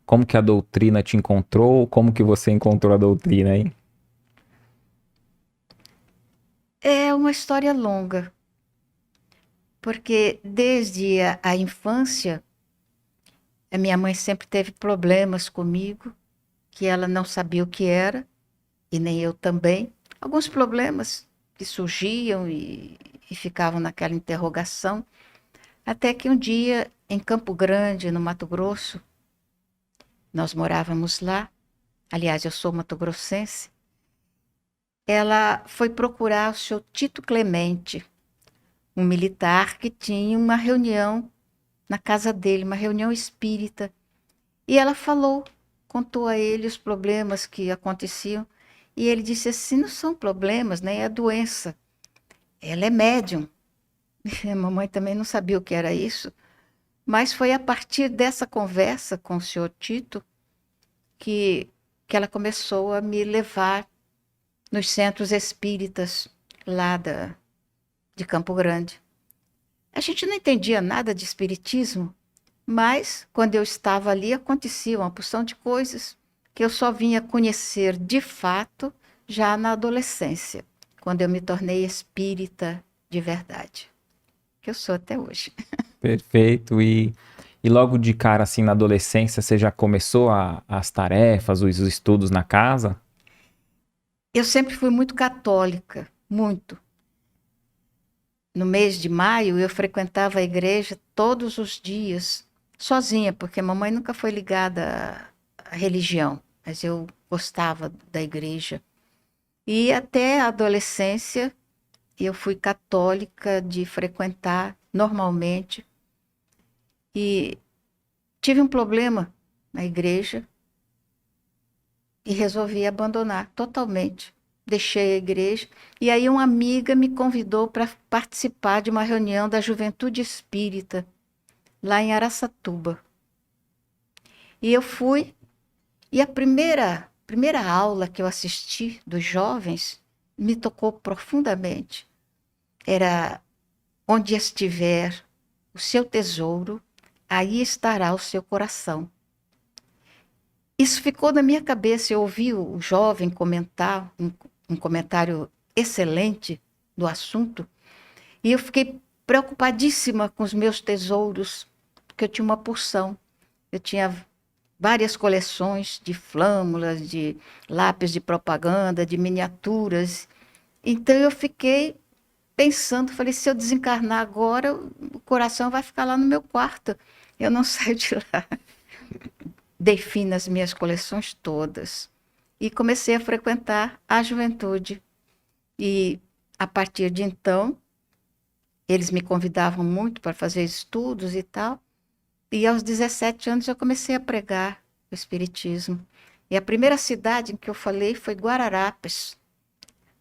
como que a doutrina te encontrou, como que você encontrou a doutrina, hein? É uma história longa, porque desde a infância, a minha mãe sempre teve problemas comigo, que ela não sabia o que era, e nem eu também. Alguns problemas que surgiam e ficavam naquela interrogação, até que um dia, em Campo Grande, no Mato Grosso, nós morávamos lá, aliás, eu sou mato-grossense, ela foi procurar o seu Tito Clemente, um militar que tinha uma reunião na casa dele, uma reunião espírita. E ela falou, contou a ele os problemas que aconteciam. E ele disse assim: não são problemas, né? É doença. Ela é médium. E a mamãe também não sabia o que era isso. Mas foi a partir dessa conversa com o senhor Tito que, que ela começou a me levar nos centros espíritas lá de Campo Grande. A gente não entendia nada de espiritismo, mas quando eu estava ali acontecia uma porção de coisas que eu só vinha conhecer de fato já na adolescência, quando eu me tornei espírita de verdade, que eu sou até hoje. Perfeito. E logo de cara, assim, na adolescência, você já começou as tarefas, os estudos na casa? Eu sempre fui muito católica, muito. No mês de maio eu frequentava a igreja todos os dias, sozinha, porque a mamãe nunca foi ligada à religião, mas eu gostava da igreja. E até a adolescência eu fui católica de frequentar normalmente e tive um problema na igreja e resolvi abandonar totalmente. Deixei a igreja e aí uma amiga me convidou para participar de uma reunião da Juventude Espírita lá em Araçatuba. E eu fui e a primeira aula que eu assisti dos jovens me tocou profundamente. Era: onde estiver o seu tesouro, aí estará o seu coração. Isso ficou na minha cabeça. Eu ouvi o jovem comentar, um comentário excelente do assunto, e eu fiquei preocupadíssima com os meus tesouros, porque eu tinha uma porção. Eu tinha várias coleções de flâmulas, de lápis de propaganda, de miniaturas. Então eu fiquei pensando, falei: se eu desencarnar agora, o coração vai ficar lá no meu quarto. Eu não saio de lá. Defino as minhas coleções todas. E comecei a frequentar a juventude. E a partir de então, eles me convidavam muito para fazer estudos e tal. E aos 17 anos eu comecei a pregar o Espiritismo. E a primeira cidade em que eu falei foi Guararapes,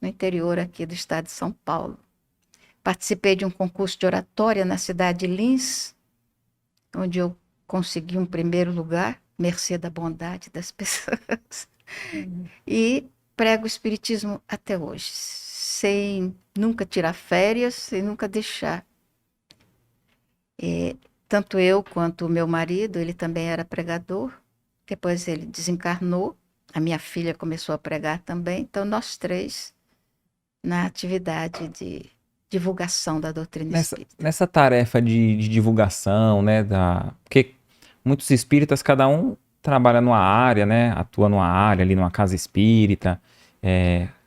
no interior aqui do estado de São Paulo. Participei de um concurso de oratória na cidade de Lins, onde eu consegui um primeiro lugar, mercê da bondade das pessoas. E prego o Espiritismo até hoje, sem nunca tirar férias, sem nunca deixar. Tanto eu quanto o meu marido, ele também era pregador. Depois ele desencarnou, a minha filha começou a pregar também. Então, nós três, na atividade de divulgação da doutrina Nessa, espírita. nessa tarefa de divulgação, né, porque muitos espíritas, cada um trabalha numa área, né, atua numa área ali, numa casa espírita.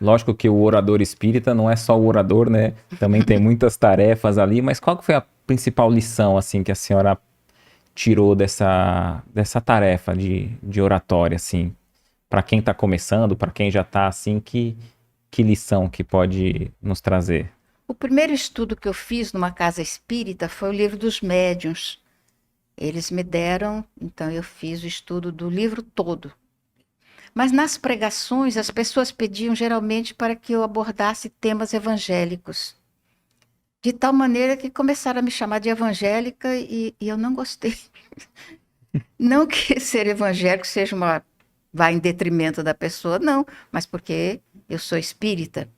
Lógico que o orador espírita não é só o orador, né, também tem muitas tarefas ali, mas qual que foi a principal lição, assim, que a senhora tirou dessa tarefa de oratória, assim, para quem está começando, para quem já está, assim, que lição que pode nos trazer? O primeiro estudo que eu fiz numa casa espírita foi o livro dos médiuns. Eles me deram, então eu fiz o estudo do livro todo. Mas nas pregações, as pessoas pediam geralmente para que eu abordasse temas evangélicos. De tal maneira que começaram a me chamar de evangélica e eu não gostei. Não que ser evangélico seja uma vá em detrimento da pessoa, não, mas porque eu sou espírita.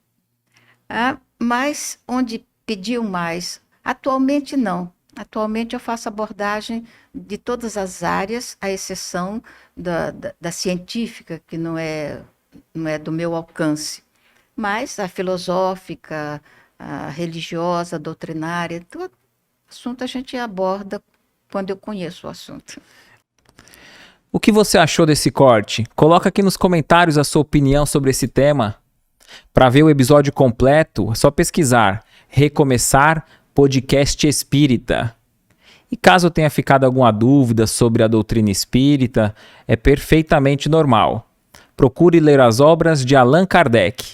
Mas onde pediam mais, atualmente não. Atualmente eu faço abordagem de todas as áreas, à exceção da científica, que não é do meu alcance. Mas a filosófica, a religiosa, a doutrinária, todo assunto a gente aborda quando eu conheço o assunto. O que você achou desse corte? Coloca aqui nos comentários a sua opinião sobre esse tema. Para ver o episódio completo, é só pesquisar Recomeçar Podcast Espírita. E caso tenha ficado alguma dúvida sobre a doutrina espírita, é perfeitamente normal. Procure ler as obras de Allan Kardec.